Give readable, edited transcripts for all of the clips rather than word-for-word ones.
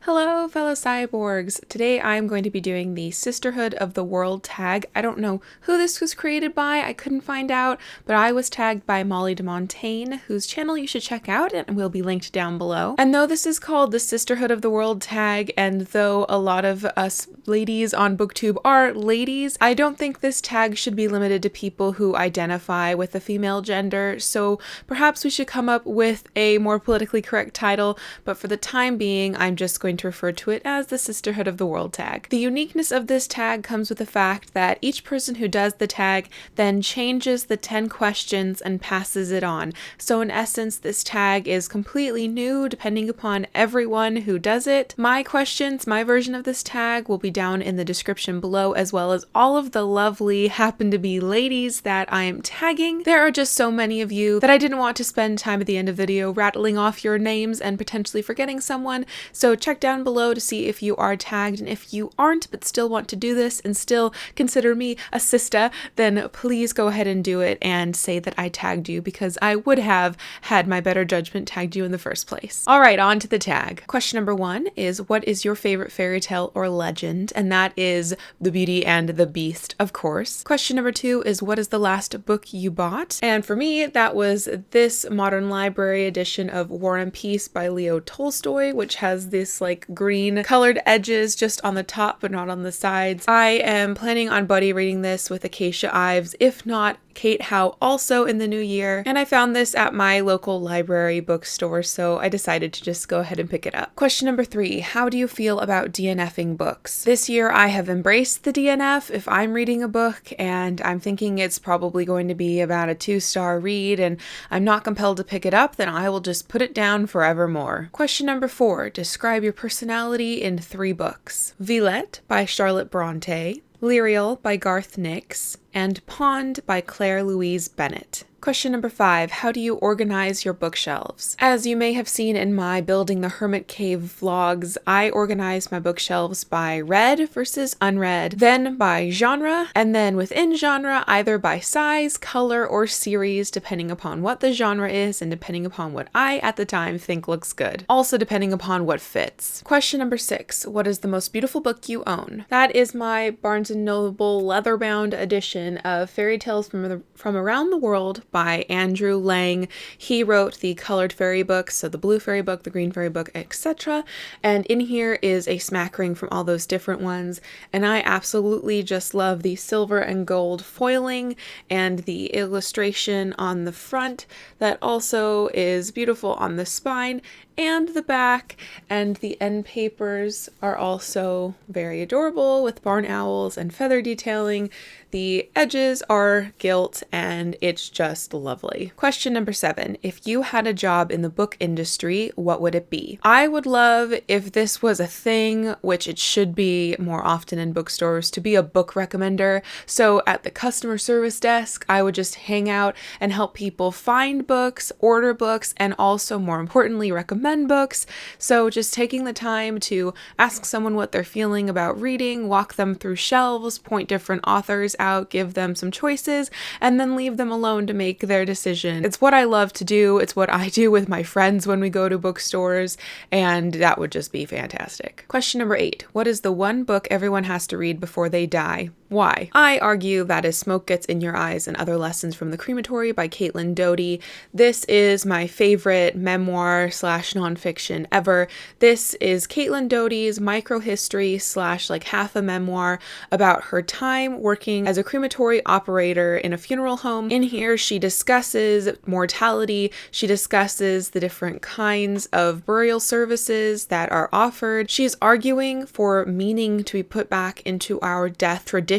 Hello, fellow cyborgs! Today I'm going to be doing the Sisterhood of the World tag. I don't know who this was created by, I couldn't find out, but I was tagged by Molly de Montaigne, whose channel you should check out and will be linked down below. And though this is called the Sisterhood of the World tag, and though a lot of us ladies on BookTube are ladies, I don't think this tag should be limited to people who identify with the female gender, so perhaps we should come up with a more politically correct title, but for the time being, I'm just going to refer to it as the Sisterhood of the World tag. The uniqueness of this tag comes with the fact that each person who does the tag then changes the 10 questions and passes it on. So in essence, this tag is completely new depending upon everyone who does it. My questions, my version of this tag will be down in the description below, as well as all of the lovely happen to be ladies that I am tagging. There are just so many of you that I didn't want to spend time at the end of the video rattling off your names and potentially forgetting someone, so check down below to see if you are tagged, and if you aren't but still want to do this and still consider me a sister, then please go ahead and do it and say that I tagged you, because I would have had my better judgment tagged you in the first place. Alright, on to the tag. Question number 1 is, what is your favorite fairy tale or legend? And that is The Beauty and the Beast, of course. Question number 2 is, what is the last book you bought? And for me, that was this modern library edition of War and Peace by Leo Tolstoy, which has this like green colored edges just on the top but not on the sides. I am planning on buddy reading this with Acacia Ives, if not Kate Howe, also in the new year, and I found this at my local library bookstore, so I decided to just go ahead and pick it up. Question number 3, how do you feel about DNFing books? This year I have embraced the DNF. If I'm reading a book and I'm thinking it's probably going to be about a 2-star read and I'm not compelled to pick it up, then I will just put it down forevermore. Question number 4, describe your personality in 3 books. Villette by Charlotte Bronte, Lyriel by Garth Nix, and Pond by Claire Louise Bennett. Question number 5, how do you organize your bookshelves? As you may have seen in my Building the Hermit Cave vlogs, I organize my bookshelves by read versus unread, then by genre, and then within genre, either by size, color, or series, depending upon what the genre is and depending upon what I, at the time, think looks good. Also depending upon what fits. Question number 6, what is the most beautiful book you own? That is my Barnes & Noble leather-bound edition of Fairy Tales from Around the World by Andrew Lang. He wrote the colored fairy books, so the blue fairy book, the green fairy book, etc. And in here is a smattering from all those different ones. And I absolutely just love the silver and gold foiling and the illustration on the front that also is beautiful on the spine and the back, and the end papers are also very adorable with barn owls and feather detailing. The edges are gilt and it's just lovely. Question number 7, if you had a job in the book industry, what would it be? I would love, if this was a thing, which it should be more often in bookstores, to be a book recommender. So at the customer service desk, I would just hang out and help people find books, order books, and also more importantly recommend books. So just taking the time to ask someone what they're feeling about reading, walk them through shelves, point different authors out, give them some choices, and then leave them alone to make their decision. It's what I love to do. It's what I do with my friends when we go to bookstores, and that would just be fantastic. Question number 8, what is the one book everyone has to read before they die? Why? I argue that is Smoke Gets in Your Eyes and Other Lessons from the Crematory by Caitlin Doughty. This is my favorite memoir / nonfiction ever. This is Caitlin Doughty's microhistory / like half a memoir about her time working as a crematory operator in a funeral home. In here, she discusses mortality. She discusses the different kinds of burial services that are offered. She's arguing for meaning to be put back into our death traditions,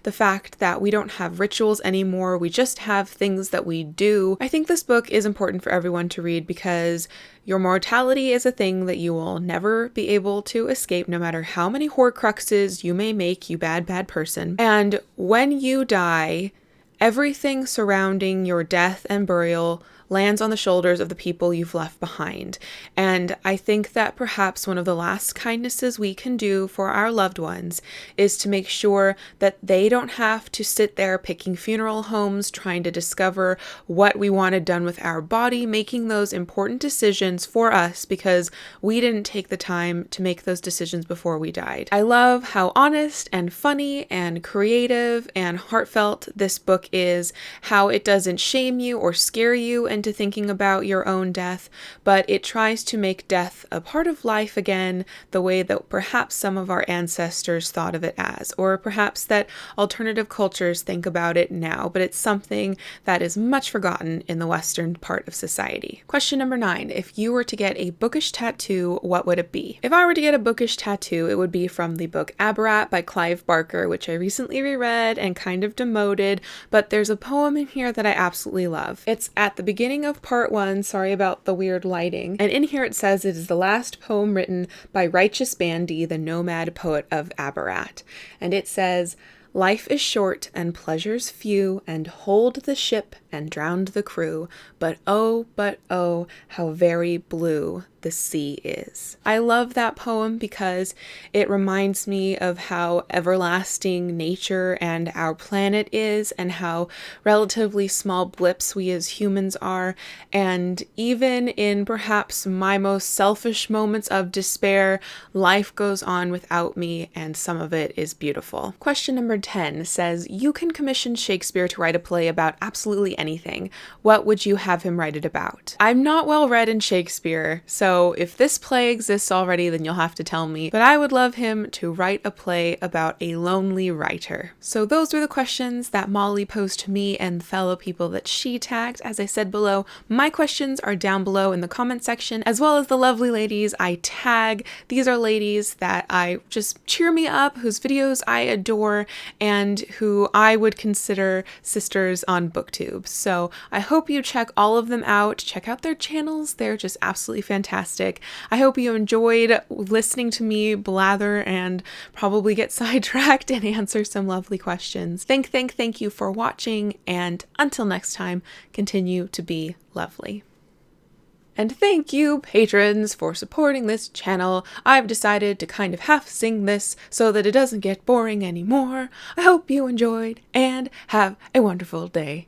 the fact that we don't have rituals anymore, we just have things that we do. I think this book is important for everyone to read because your mortality is a thing that you will never be able to escape, no matter how many Horcruxes you may make, you bad person. And when you die, everything surrounding your death and burial lands on the shoulders of the people you've left behind. And I think that perhaps one of the last kindnesses we can do for our loved ones is to make sure that they don't have to sit there picking funeral homes, trying to discover what we wanted done with our body, making those important decisions for us because we didn't take the time to make those decisions before we died. I love how honest and funny and creative and heartfelt this book is, how it doesn't shame you or scare you into thinking about your own death, but it tries to make death a part of life again, the way that perhaps some of our ancestors thought of it as, or perhaps that alternative cultures think about it now, but it's something that is much forgotten in the Western part of society. Question number 9. If you were to get a bookish tattoo, what would it be? If I were to get a bookish tattoo, it would be from the book Abarat by Clive Barker, which I recently reread and kind of demoted, but there's a poem in here that I absolutely love. It's at the beginning of part 1, sorry about the weird lighting, and in here it says it is the last poem written by Righteous Bandy, the nomad poet of Abarat, and it says, "Life is short and pleasures few, and hold the ship and drowned the crew, but oh, how very blue the sea is." I love that poem because it reminds me of how everlasting nature and our planet is, and how relatively small blips we as humans are, and even in perhaps my most selfish moments of despair, life goes on without me, and some of it is beautiful. Question number 10 says, you can commission Shakespeare to write a play about absolutely anything. What would you have him write it about? I'm not well read in Shakespeare, so if this play exists already, then you'll have to tell me, but I would love him to write a play about a lonely writer. So those were the questions that Molly posed to me and the fellow people that she tagged. As I said below, my questions are down below in the comment section, as well as the lovely ladies I tag. These are ladies that I just cheer me up, whose videos I adore, and who I would consider sisters on BookTube. So I hope you check all of them out. Check out their channels. They're just absolutely fantastic. I hope you enjoyed listening to me blather and probably get sidetracked and answer some lovely questions. Thank you for watching, and until next time, continue to be lovely. And thank you, patrons, for supporting this channel. I've decided to kind of half sing this so that it doesn't get boring anymore. I hope you enjoyed and have a wonderful day.